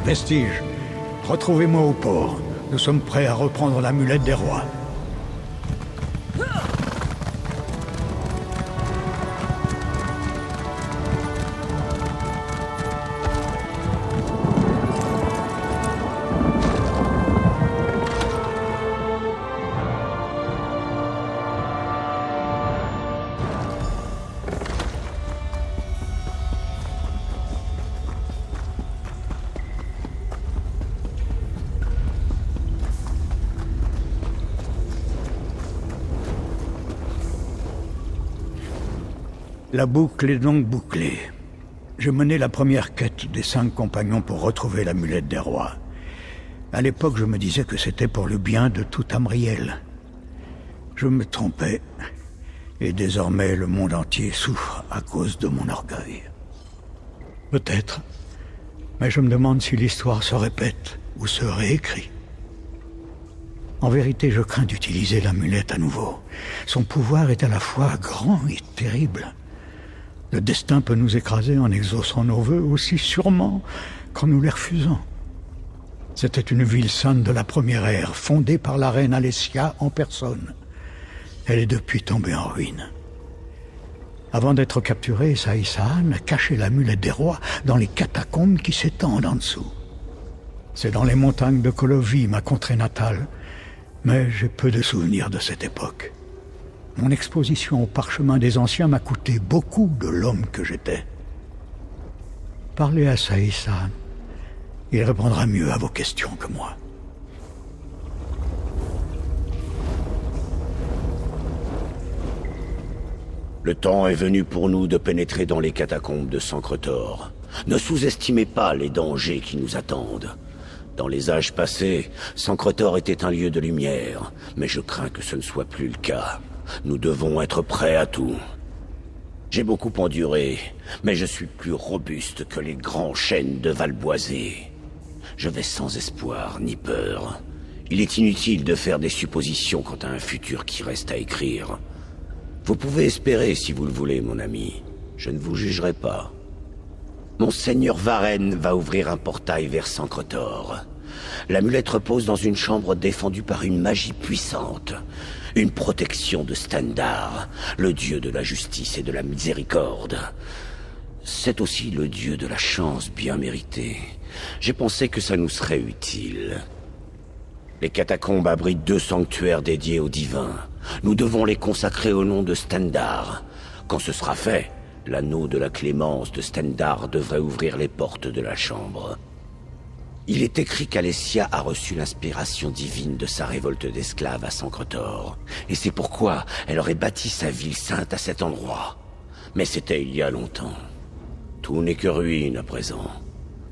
Vestige, retrouvez-moi au port. Nous sommes prêts à reprendre l'amulette des rois. La boucle est donc bouclée. Je menais la première quête des 5 compagnons pour retrouver l'amulette des rois. À l'époque, je me disais que c'était pour le bien de tout Tamriel. Je me trompais, et désormais le monde entier souffre à cause de mon orgueil. Peut-être, mais je me demande si l'histoire se répète ou se réécrit. En vérité, je crains d'utiliser l'amulette à nouveau. Son pouvoir est à la fois grand et terrible. Le destin peut nous écraser en exaucant nos vœux aussi sûrement qu'en nous les refusant. C'était une ville sainte de la première ère, fondée par la reine Alessia en personne. Elle est depuis tombée en ruine. Avant d'être capturée, Saïsan a caché l'amulette des rois dans les catacombes qui s'étendent en dessous. C'est dans les montagnes de Colovi, ma contrée natale, mais j'ai peu de souvenirs de cette époque. Mon exposition au parchemin des anciens m'a coûté beaucoup de l'homme que j'étais. Parlez à Saïsan. Il répondra mieux à vos questions que moi. Le temps est venu pour nous de pénétrer dans les catacombes de Sancretor. Ne sous-estimez pas les dangers qui nous attendent. Dans les âges passés, Sancretor était un lieu de lumière, mais je crains que ce ne soit plus le cas. Nous devons être prêts à tout. J'ai beaucoup enduré, mais je suis plus robuste que les grands chênes de Valboisé. Je vais sans espoir ni peur. Il est inutile de faire des suppositions quant à un futur qui reste à écrire. Vous pouvez espérer si vous le voulez, mon ami. Je ne vous jugerai pas. Monseigneur Varenne va ouvrir un portail vers Sancretor. L'amulette repose dans une chambre défendue par une magie puissante. Une protection de Stendarr, le dieu de la justice et de la miséricorde. C'est aussi le dieu de la chance bien méritée. J'ai pensé que ça nous serait utile. Les catacombes abritent 2 sanctuaires dédiés aux divins. Nous devons les consacrer au nom de Stendarr. Quand ce sera fait, l'anneau de la clémence de Stendarr devrait ouvrir les portes de la chambre. Il est écrit qu'Alessia a reçu l'inspiration divine de sa révolte d'esclaves à Sancretor, et c'est pourquoi elle aurait bâti sa ville sainte à cet endroit. Mais c'était il y a longtemps. Tout n'est que ruine à présent.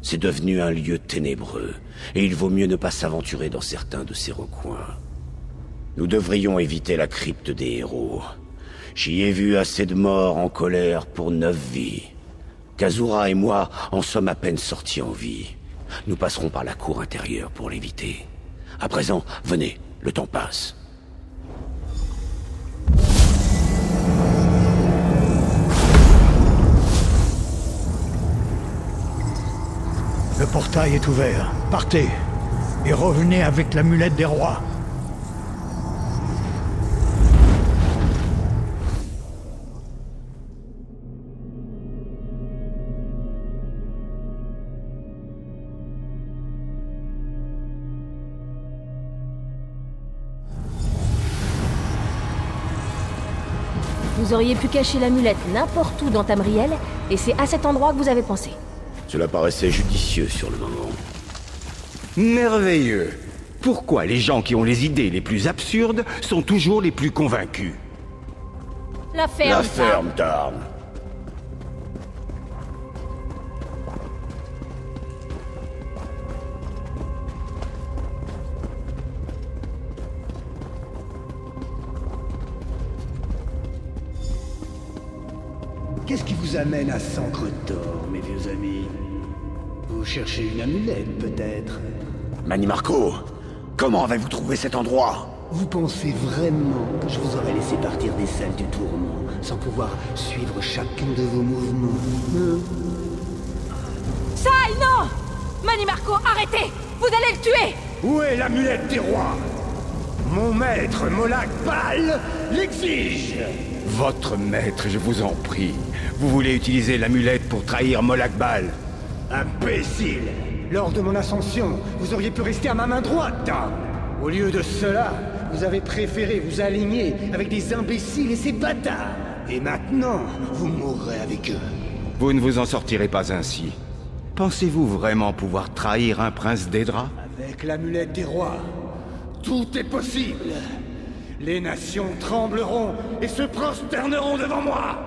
C'est devenu un lieu ténébreux, et il vaut mieux ne pas s'aventurer dans certains de ses recoins. Nous devrions éviter la crypte des héros. J'y ai vu assez de morts en colère pour 9 vies. Kazura et moi en sommes à peine sortis en vie. Nous passerons par la cour intérieure pour l'éviter. À présent, venez, le temps passe. Le portail est ouvert. Partez et revenez avec l'amulette des rois. Vous auriez pu cacher l'amulette n'importe où dans Tamriel, et c'est à cet endroit que vous avez pensé. Cela paraissait judicieux sur le moment. Merveilleux. Pourquoi les gens qui ont les idées les plus absurdes sont toujours les plus convaincus? La ferme. La ferme d'armes. Qu'est-ce qui vous amène à Sancretor, mes vieux amis? Vous cherchez une amulette, peut-être? Mani Marco, comment avez-vous trouvé cet endroit? Vous pensez vraiment que je vous aurais laissé partir des salles du tourment sans pouvoir suivre chacun de vos mouvements? Sai, non! Mani Marco, arrêtez! Vous allez le tuer! Où est l'amulette des rois? Mon maître Molag Bal l'exige. Votre maître, je vous en prie. Vous voulez utiliser l'amulette pour trahir Molag Bal? Imbécile! Lors de mon ascension, vous auriez pu rester à ma main droite, dame. Au lieu de cela, vous avez préféré vous aligner avec des imbéciles et ces bâtards. Et maintenant, vous mourrez avec eux. Vous ne vous en sortirez pas ainsi. Pensez-vous vraiment pouvoir trahir un prince d'Edra? Avec l'amulette des rois, tout est possible. Les nations trembleront et se prosterneront devant moi.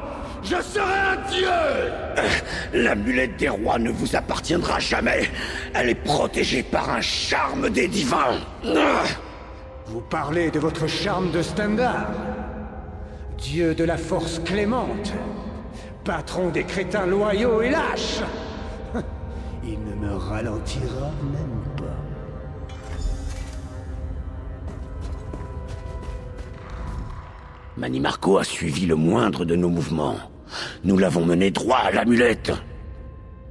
Je serai un dieu! L'amulette des rois ne vous appartiendra jamais. Elle est protégée par un charme des divins. Vous parlez de votre charme de Stendarr, dieu de la force clémente, patron des crétins loyaux et lâches. Il ne me ralentira même pas. Mani Marco a suivi le moindre de nos mouvements. Nous l'avons mené droit à l'amulette.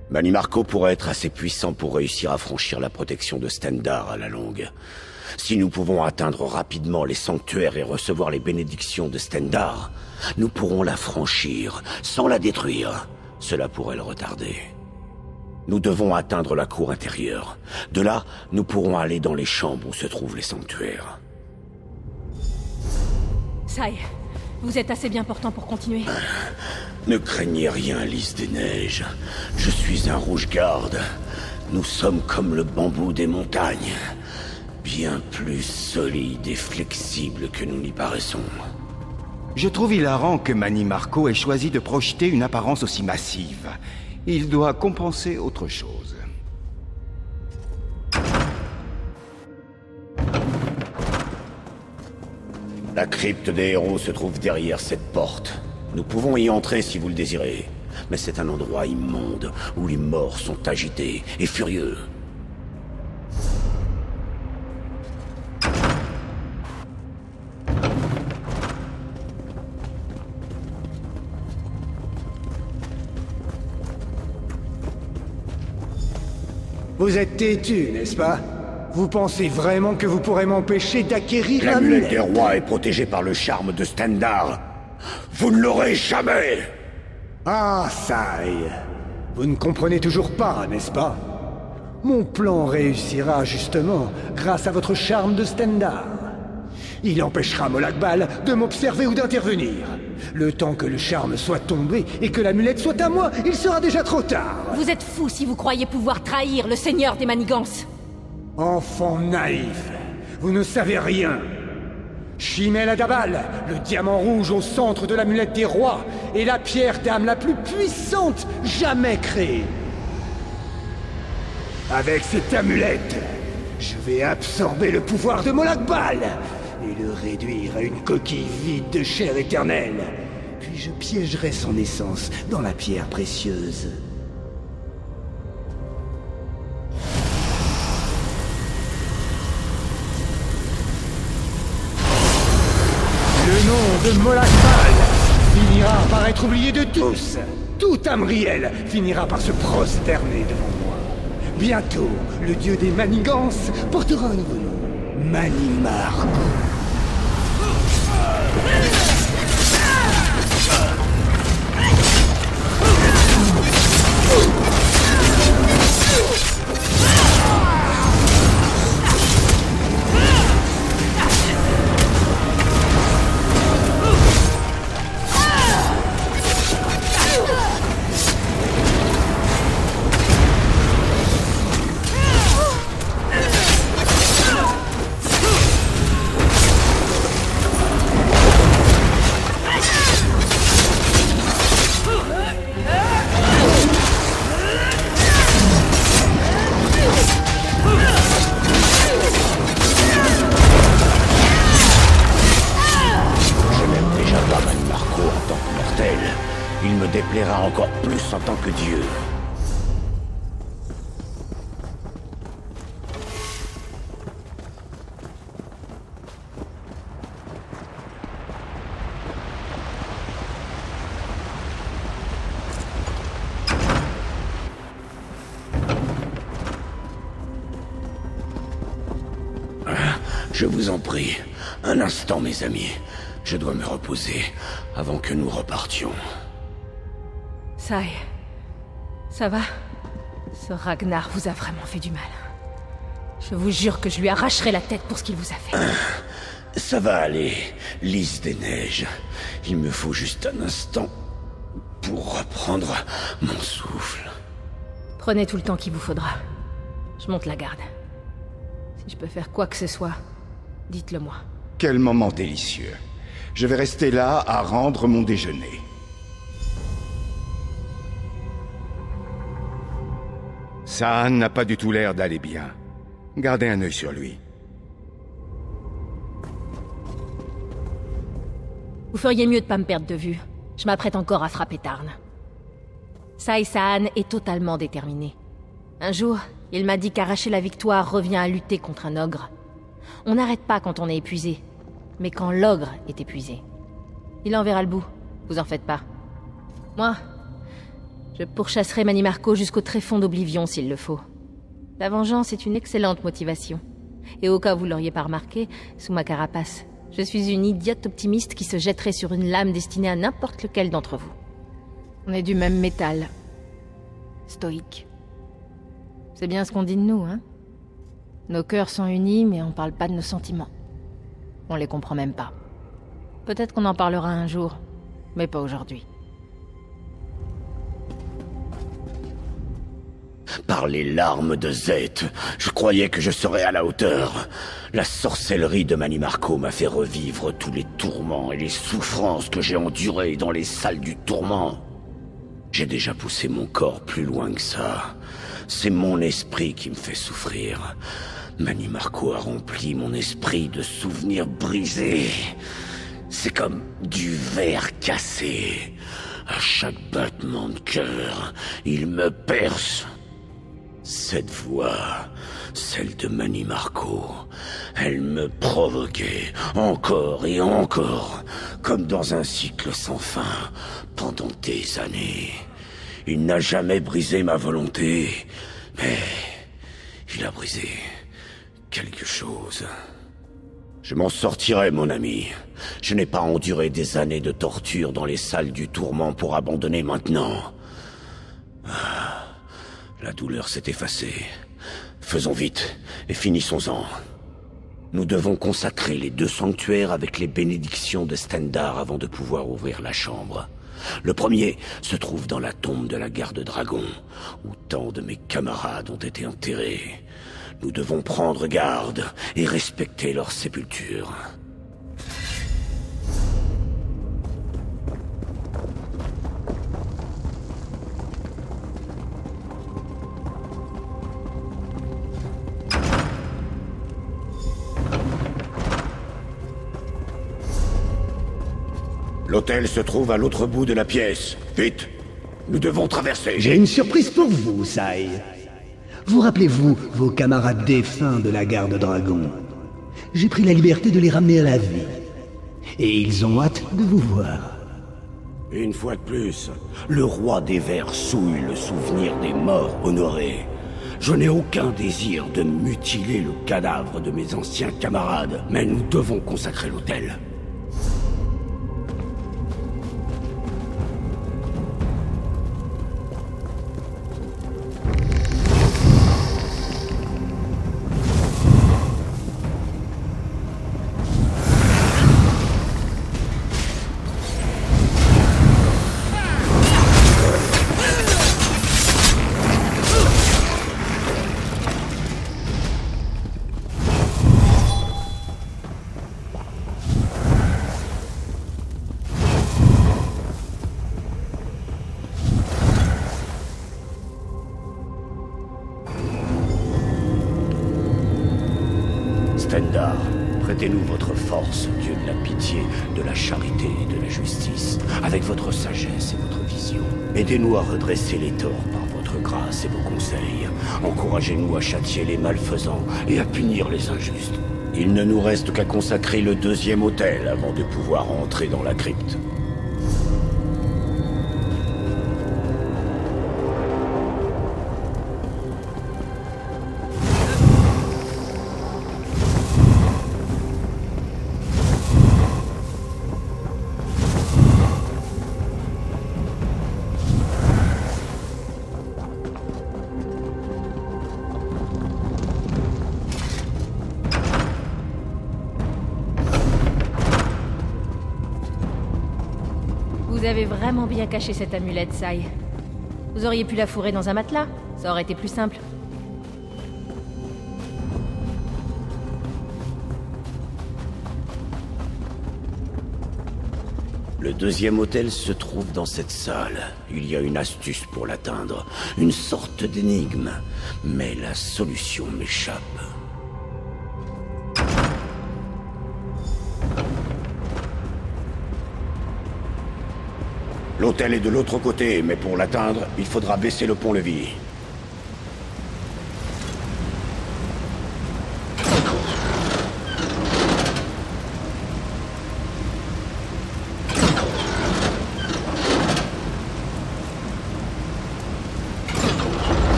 Mani Marco pourrait être assez puissant pour réussir à franchir la protection de Stendarr à la longue. Si nous pouvons atteindre rapidement les sanctuaires et recevoir les bénédictions de Stendarr, nous pourrons la franchir sans la détruire. Cela pourrait le retarder. Nous devons atteindre la cour intérieure. De là, nous pourrons aller dans les chambres où se trouvent les sanctuaires. Sai, vous êtes assez bien portant pour continuer. Ne craignez rien, Lys des Neiges. Je suis un rouge-garde. Nous sommes comme le bambou des montagnes. Bien plus solide et flexible que nous n'y paraissons. Je trouve hilarant que Mani Marco ait choisi de projeter une apparence aussi massive. Il doit compenser autre chose. La crypte des héros se trouve derrière cette porte. Nous pouvons y entrer si vous le désirez. Mais c'est un endroit immonde où les morts sont agités et furieux. Vous êtes têtu, n'est-ce pas? Vous pensez vraiment que vous pourrez m'empêcher d'acquérir L'amulette des l'amulette? rois est protégée par le charme de Stendarr. Vous ne l'aurez jamais! Ah, Sai, vous ne comprenez toujours pas, n'est-ce pas? Mon plan réussira justement grâce à votre charme de Stendarr. Il empêchera Molag Bal de m'observer ou d'intervenir. Le temps que le charme soit tombé et que l'amulette soit à moi, il sera déjà trop tard. Vous êtes fou si vous croyez pouvoir trahir le seigneur des manigances. Enfant naïf, vous ne savez rien. Chimel Adabal, le diamant rouge au centre de l'amulette des rois, est la pierre d'âme la plus puissante jamais créée. Avec cette amulette, je vais absorber le pouvoir de Molag Bal et le réduire à une coquille vide de chair éternelle. Puis je piégerai son essence dans la pierre précieuse. Le nom de Molag Bal finira par être oublié de tous. Tout Tamriel finira par se prosterner devant moi. Bientôt, le dieu des manigances portera un nouveau nom. Mani Marco. Il me déplaira encore plus en tant que dieu. Je vous en prie, un instant, mes amis. Je dois me reposer avant que nous repartions. Sai, ça va? Ce Ragnar vous a vraiment fait du mal. Je vous jure que je lui arracherai la tête pour ce qu'il vous a fait. Ça va aller, Lys des Neiges. Il me faut juste un instant pour reprendre mon souffle. Prenez tout le temps qu'il vous faudra. Je monte la garde. Si je peux faire quoi que ce soit, dites-le moi. Quel moment délicieux. Je vais rester là à rendre mon déjeuner. Ça n'a pas du tout l'air d'aller bien. Gardez un œil sur lui. Vous feriez mieux de pas me perdre de vue. Je m'apprête encore à frapper Tarn. Sai Saan est totalement déterminé. Un jour, il m'a dit qu'arracher la victoire revient à lutter contre un ogre. On n'arrête pas quand on est épuisé, mais quand l'ogre est épuisé. Il en verra le bout, vous en faites pas. Moi, je pourchasserai Mani Marco jusqu'au tréfonds d'Oblivion s'il le faut. La vengeance est une excellente motivation. Et au cas où vous l'auriez pas remarqué, sous ma carapace, je suis une idiote optimiste qui se jetterait sur une lame destinée à n'importe lequel d'entre vous. On est du même métal. Stoïque. C'est bien ce qu'on dit de nous, hein? Nos cœurs sont unis, mais on parle pas de nos sentiments. On les comprend même pas. Peut-être qu'on en parlera un jour, mais pas aujourd'hui. Par les larmes de Zeth, je croyais que je serais à la hauteur. La sorcellerie de Mani Marco m'a fait revivre tous les tourments et les souffrances que j'ai endurées dans les salles du tourment. J'ai déjà poussé mon corps plus loin que ça. C'est mon esprit qui me fait souffrir. Mani Marco a rempli mon esprit de souvenirs brisés. C'est comme du verre cassé. À chaque battement de cœur, il me perce. Cette voix, celle de Mani Marco, elle me provoquait encore et encore, comme dans un cycle sans fin, pendant des années. Il n'a jamais brisé ma volonté, mais il a brisé quelque chose. Je m'en sortirai, mon ami. Je n'ai pas enduré des années de torture dans les salles du tourment pour abandonner maintenant. La douleur s'est effacée. Faisons vite et finissons-en. Nous devons consacrer les 2 sanctuaires avec les bénédictions de Stendarr avant de pouvoir ouvrir la chambre. Le premier se trouve dans la tombe de la garde-dragon, où tant de mes camarades ont été enterrés. Nous devons prendre garde et respecter leur sépulture. L'hôtel se trouve à l'autre bout de la pièce. Vite! Nous devons traverser. J'ai une surprise pour vous, Sai. Vous rappelez-vous vos camarades défunts de la garde-dragon? J'ai pris la liberté de les ramener à la vie. Et ils ont hâte de vous voir. Une fois de plus, le roi des vers souille le souvenir des morts honorés. Je n'ai aucun désir de mutiler le cadavre de mes anciens camarades, mais nous devons consacrer l'hôtel. Stendarr, prêtez-nous votre force, Dieu de la pitié, de la charité et de la justice, avec votre sagesse et votre vision. Aidez-nous à redresser les torts par votre grâce et vos conseils. Encouragez-nous à châtier les malfaisants et à punir les injustes. Il ne nous reste qu'à consacrer le 2e autel avant de pouvoir entrer dans la crypte. Vous avez vraiment bien caché cette amulette, Sai. Vous auriez pu la fourrer dans un matelas, ça aurait été plus simple. Le deuxième hôtel se trouve dans cette salle. Il y a une astuce pour l'atteindre, une sorte d'énigme. Mais la solution m'échappe. L'hôtel est de l'autre côté, mais pour l'atteindre, il faudra baisser le pont-levis.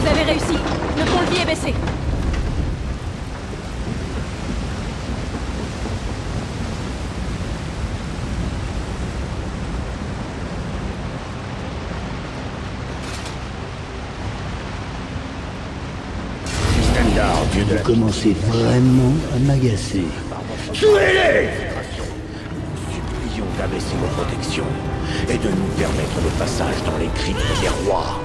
Vous avez réussi. Le pont-levis est baissé. Dieu de la... Vous commencez vraiment à m'agacer. Tuez-les! Nous supplions d'abaisser vos protections et de nous permettre le passage dans les cryptes des rois.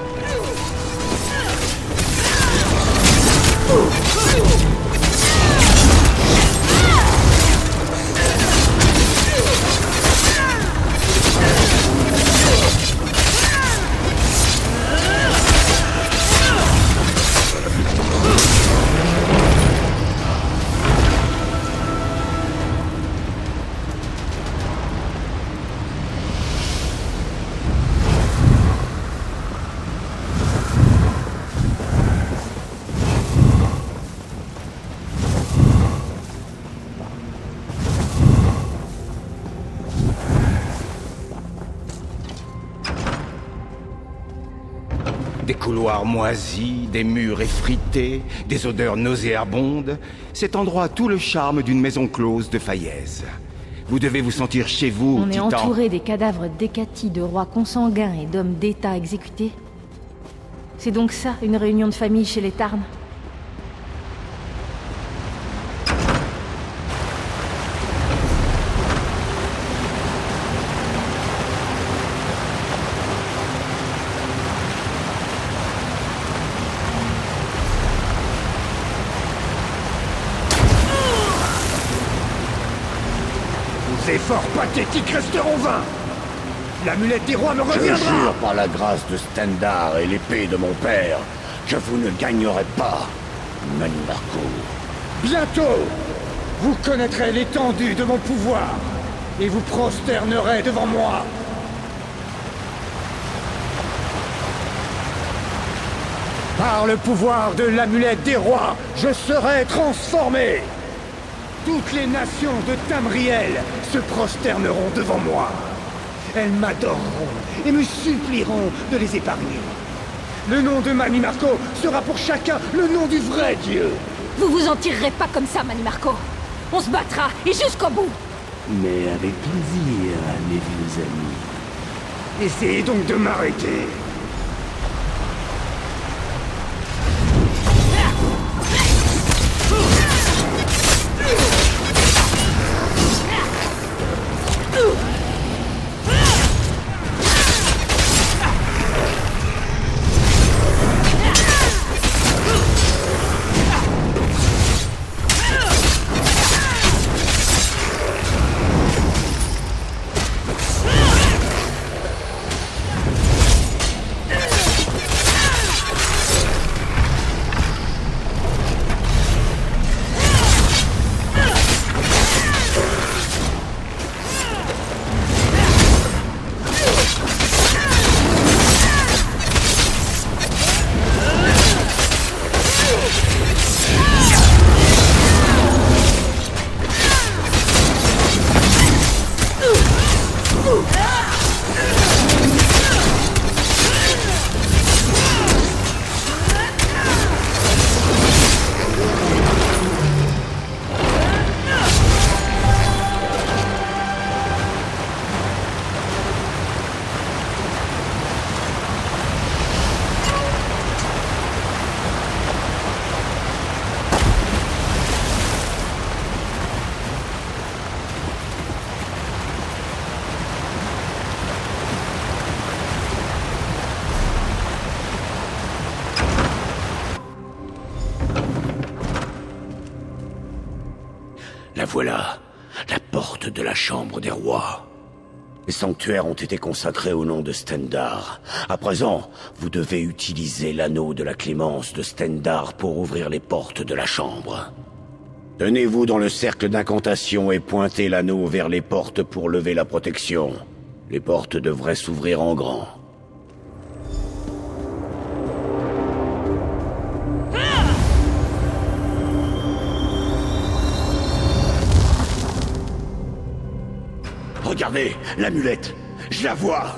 Des couloirs moisis, des murs effrités, des odeurs nauséabondes. Cet endroit a tout le charme d'une maison close de Faillaise. Vous devez vous sentir chez vous, On est Titan. entouré des cadavres décatis de rois consanguins et d'hommes d'État exécutés. C'est donc ça, une réunion de famille chez les Tarn? Ces efforts pathétiques resteront vains. L'amulette des rois me Je reviendra. jure par la grâce de Stendarr et l'épée de mon père que vous ne gagnerez pas, Mani Marco. Bientôt, vous connaîtrez l'étendue de mon pouvoir et vous prosternerez devant moi. Par le pouvoir de l'amulette des rois, je serai transformé. Toutes les nations de Tamriel se prosterneront devant moi. Elles m'adoreront et me supplieront de les épargner. Le nom de Mani Marco sera pour chacun le nom du vrai Dieu. Vous vous en tirerez pas comme ça, Mani Marco. On se battra, et jusqu'au bout. Mais avec plaisir, mes vieux amis. Essayez donc de m'arrêter. voilà, la porte de la chambre des rois. Les sanctuaires ont été consacrés au nom de Stendarr. À présent, vous devez utiliser l'anneau de la clémence de Stendarr pour ouvrir les portes de la chambre. Tenez-vous dans le cercle d'incantation et pointez l'anneau vers les portes pour lever la protection. Les portes devraient s'ouvrir en grand. Regardez, l'amulette, je la vois.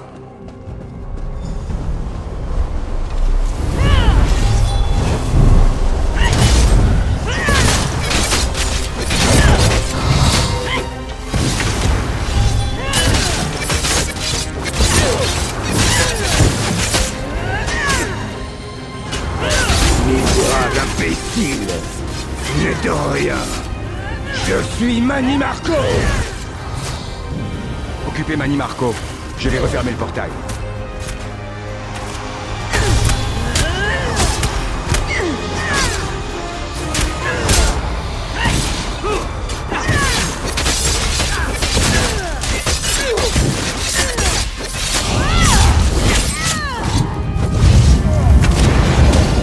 Imbécile! Je n'ai de rien! Je suis Manny Marco! Occupez Manny Marco. Je vais refermer le portail.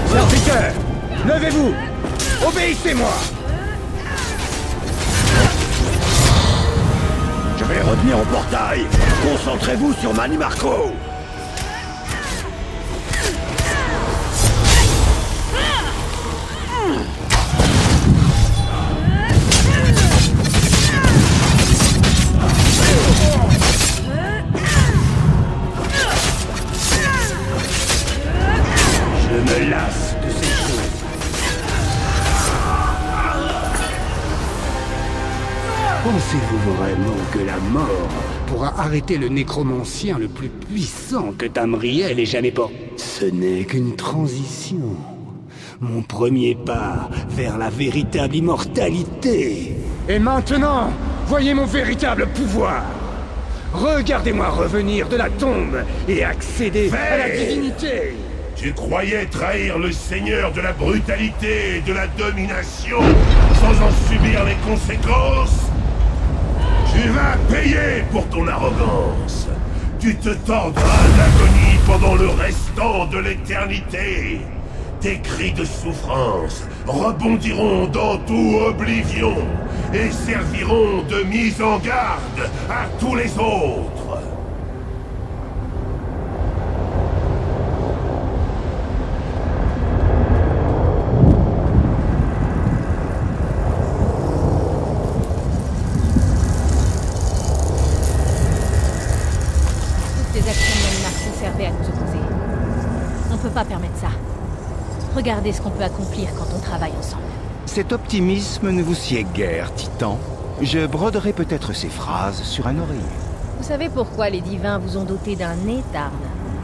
Serviteur! Levez-vous! Obéissez-moi! Je vais les retenir au portail. Concentrez-vous sur Manny Marco. Je me lasse de ces choses. Pensez-vous vraiment que la mort pourra arrêter le nécromancien le plus puissant que Tamriel ait jamais porté? Ce n'est qu'une transition. Mon premier pas vers la véritable immortalité. Et maintenant, voyez mon véritable pouvoir. Regardez-moi revenir de la tombe et accéder à la divinité. Tu croyais trahir le seigneur de la brutalité et de la domination sans en subir les conséquences? Tu vas payer pour ton arrogance. Tu te tordras d'agonie pendant le restant de l'éternité. Tes cris de souffrance rebondiront dans tout Oblivion et serviront de mise en garde à tous les autres. Toutes tes actions de Manny Marco servaient à nous opposer. On peut pas permettre ça. Regardez ce qu'on peut accomplir quand on travaille ensemble. Cet optimisme ne vous sied guère, Titan. Je broderai peut-être ces phrases sur un oreiller. Vous savez pourquoi les divins vous ont doté d'un nez, Tarn?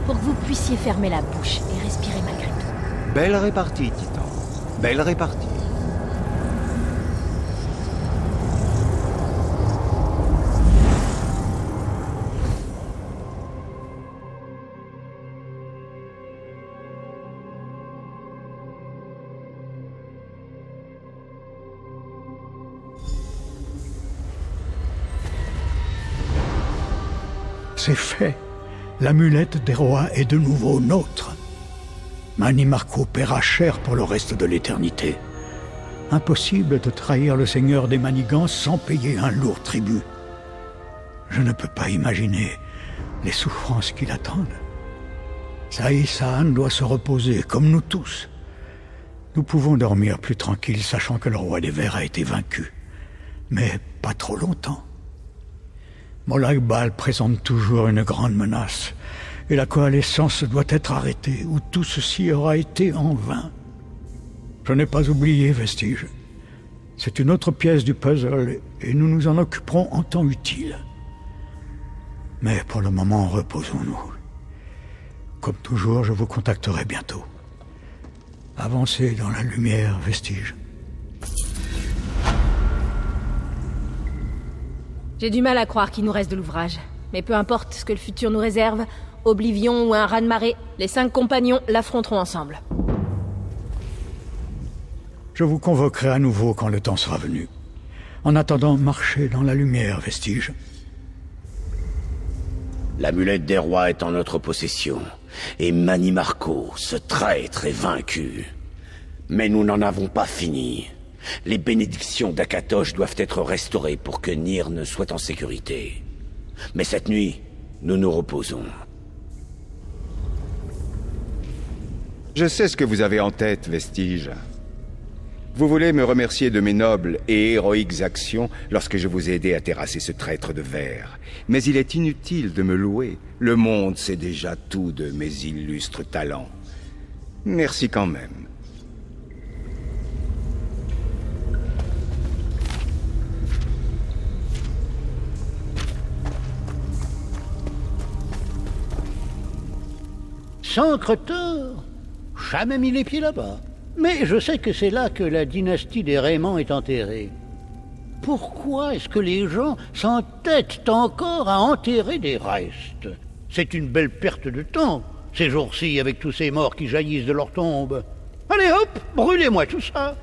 Pour que vous puissiez fermer la bouche et respirer malgré tout. Belle répartie, Titan. Belle répartie. C'est fait. L'amulette des rois est de nouveau nôtre. Manny Marco paiera cher pour le reste de l'éternité. Impossible de trahir le seigneur des manigances sans payer un lourd tribut. Je ne peux pas imaginer les souffrances qui l'attendent. Saï-Saan doit se reposer, comme nous tous. Nous pouvons dormir plus tranquilles, sachant que le roi des vers a été vaincu. Mais pas trop longtemps. Molag Bal présente toujours une grande menace, et la coalescence doit être arrêtée, ou tout ceci aura été en vain. Je n'ai pas oublié Vestige. C'est une autre pièce du puzzle, et nous nous en occuperons en temps utile. Mais pour le moment, reposons-nous. Comme toujours, je vous contacterai bientôt. Avancez dans la lumière, Vestige. J'ai du mal à croire qu'il nous reste de l'ouvrage. Mais peu importe ce que le futur nous réserve, Oblivion ou un raz-de-marée, les 5 compagnons l'affronteront ensemble. Je vous convoquerai à nouveau quand le temps sera venu. En attendant, marchez dans la lumière, Vestige. L'amulette des rois est en notre possession, et Mani Marco, ce traître, est vaincu. Mais nous n'en avons pas fini. Les bénédictions d'Akatosh doivent être restaurées pour que Nirn soit en sécurité. Mais cette nuit, nous nous reposons. Je sais ce que vous avez en tête, Vestige. Vous voulez me remercier de mes nobles et héroïques actions lorsque je vous ai aidé à terrasser ce traître de verre. Mais il est inutile de me louer. Le monde sait déjà tout de mes illustres talents. Merci quand même. Sancre-Tor, jamais mis les pieds là-bas. Mais je sais que c'est là que la dynastie des Raymond est enterrée. Pourquoi est-ce que les gens s'entêtent encore à enterrer des restes? C'est une belle perte de temps, ces jours-ci, avec tous ces morts qui jaillissent de leur tombe. Allez hop, brûlez-moi tout ça.